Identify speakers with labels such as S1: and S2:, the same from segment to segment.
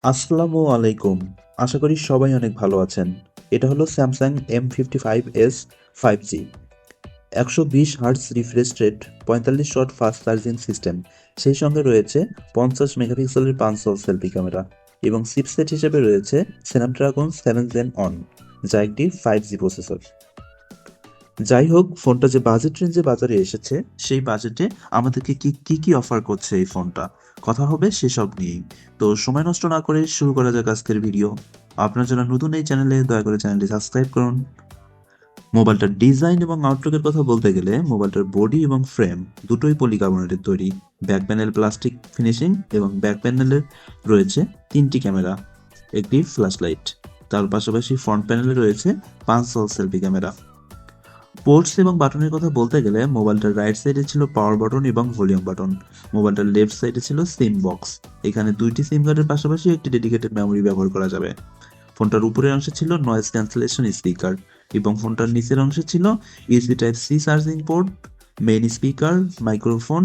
S1: আসসালামু আলাইকুম। আশা করি সবাই অনেক ভালো আছেন। এটা হলো Samsung M55s 5G। 120 hertz refresh rate, 45 watt fast charging system. সেই সঙ্গে রয়েছে 50 মেগাপিক্সেলের পাঁচশো সেলফি ক্যামেরা এবং চিপসেট হিসেবে রয়েছে স্ন্যাপড্রাগন 7 জেন অন, যা একটি 5G প্রসেসর। যাই হোক, ফোনটা যে বাজেট রেঞ্জে বাজারে এসেছে, সেই বাজেটে আমাদেরকে কি অফার করছে এই ফোনটা, কথা হবে সেসব নিয়েই। তো সময় নষ্ট না করে শুরু করা যাক আজকের ভিডিও। আপনার যারা নতুন এই চ্যানেলে, দয়া করে চ্যানেলটি সাবস্ক্রাইব করুন। মোবাইলটার ডিজাইন এবং আউটলুকের কথা বলতে গেলে, মোবাইলটার বডি এবং ফ্রেম দুটোই পলিকার্বনেটের তৈরি। ব্যাক প্যানেল প্লাস্টিক ফিনিশিং এবং ব্যাক প্যানেলের রয়েছে 3টি ক্যামেরা, একটি ফ্ল্যাশ লাইট। তার পাশাপাশি ফ্রন্ট প্যানেলে রয়েছে 5 সেলফি ক্যামেরা। পোর্টস এবং বাটনের কথা বলতে গেলে, মোবাইলটার রাইট সাইডে ছিল পাওয়ার বাটন এবং ভলিউম বাটন। মোবাইলটার লেফট সাইডে ছিল সিম বক্স। এখানে 2টি সিম কার্ডের পাশাপাশি একটি ডেডিকেটেড মেমোরি ব্যবহার করা যাবে। ফোনটার উপরের অংশে ছিল নয়েজ ক্যান্সেলেশন স্পিকার এবং ফোনটার নিচের অংশে ছিল USB type C charging port, main speaker, microphone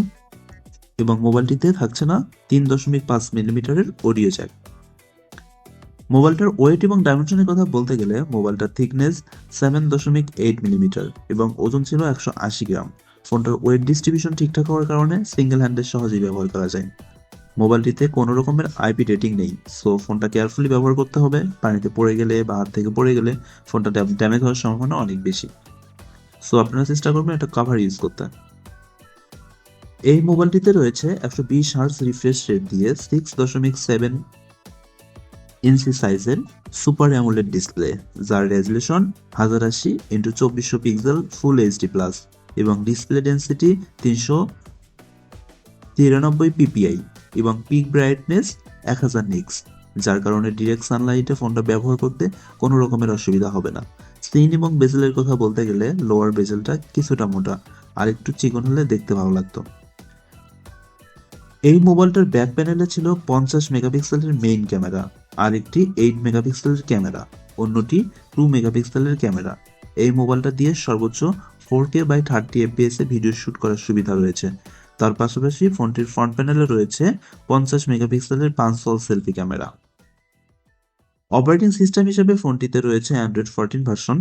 S1: এবং মোবাইলটিতে থাকছে না 3.5 মিলিমিটারের অডিও জ্যাক। মোবাইলটার ওয়েট এবং ডাইমেনশনের কথা বলতে গেলে, মোবাইলটার থিকনেস 7.8 মিলিমিটার এবং ওজন ছিল 180 গ্রাম। ফোনটার ওয়েট ডিস্ট্রিবিউশন ঠিকঠাক হওয়ার কারণে সিঙ্গেল হ্যান্ডে সহজেই ব্যবহার করা যায়। মোবাইলটিতে কোনো রকমের আইপি রেটিং নেই, সো ফোনটা কেয়ারফুলি ব্যবহার করতে হবে। পানিতে পড়ে গেলে বা হাত থেকে পড়ে গেলে ফোনটা ড্যামেজ হওয়ার সম্ভাবনা অনেক বেশি। সো আপনারা চেষ্টা করবেন একটা কভার ইউজ করতে। এই মোবাইলটিতে রয়েছে 120 হার্টজ রিফ্রেশ রেট দিয়ে 6.7 ইঞ্চি সাইজের সুপার অ্যামোলেড ডিসপ্লে, যার resolution 1080x2400 pixel full HD plus এবং ডিসপ্লে ডেন্সিটি 393 পিপিআই এবং পিক ব্রাইটনেস 1000 নিক্স, যার কারণে ডিরেক্ট সানলাইটে ফোনটা ব্যবহার করতে কোনো রকমের অসুবিধা হবে না। স্ক্রিন এবং বেজেলের কথা বলতে গেলে, লোয়ার বেজেলটা কিছুটা মোটা, আর একটু চিকন হলে দেখতে ভালো লাগতো। এই মোবাইলটার ব্যাক প্যানেলে ছিল 50 মেগাপিক্সেলের মেইন ক্যামেরা, আর একটি 8 মেগাপিক্সেলের ক্যামেরা, অন্যটি 2 মেগাপিক্সেলের ক্যামেরা। এই মোবাইলটা দিয়ে সর্বোচ্চ 4K বাই 30 এফপিএস এ ভিডিও শুট করার সুবিধা রয়েছে। তার পাশাপাশি ফোনটির ফ্রন্ট প্যানেলে রয়েছে 50 মেগাপিক্সেলের 5 সেলফি ক্যামেরা। অপারেটিং সিস্টেম হিসেবে ফোনটিতে রয়েছে অ্যান্ড্রয়েড 14 ভার্সন।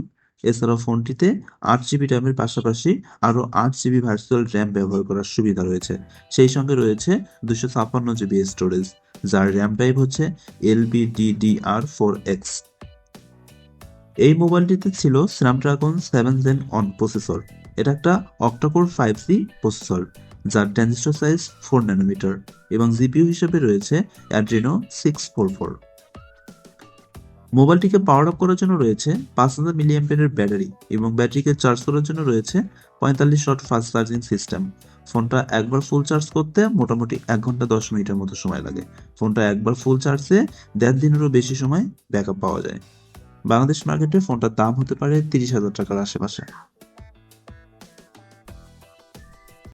S1: এছাড়াও ফোনটিতে 8 জিবি র্যামের পাশাপাশি আরও 8 জিবি ভার্চুয়াল র্যাম ব্যবহার করার সুবিধা রয়েছে। সেই সঙ্গে রয়েছে 256 জিবি স্টোরেজ, যার র্যাম টাইপ হচ্ছে LPDDR4X। এই মোবাইলটিতে ছিল স্ন্যাপড্রাগন 7 জেন অন প্রসেসর। এটা একটা অক্টাকোর 5C প্রসেসর, যার ট্রানজিস্টর সাইজ 4 ন্যানোমিটার এবং জিপিইউ হিসেবে রয়েছে অ্যাড্রিনো 644। মোবাইলটিকে পাওয়ার আপ করার জন্য রয়েছে 5000 মিলিঅ্যাম্পিয়ারের ব্যাটারি এবং ব্যাটারিকে চার্জ করার জন্য রয়েছে 45 ওয়াট ফাস্ট চার্জিং সিস্টেম। ফোনটা একবার ফুল চার্জ করতে মোটামুটি 1 ঘন্টা 10 মিনিটের মতো সময় লাগে। ফোনটা একবার ফুল চার্জে 1.5 দিনেরও বেশি সময় ব্যাকআপ পাওয়া যায়। বাংলাদেশ মার্কেটে ফোনটার দাম হতে পারে 30,000 টাকার আশেপাশে।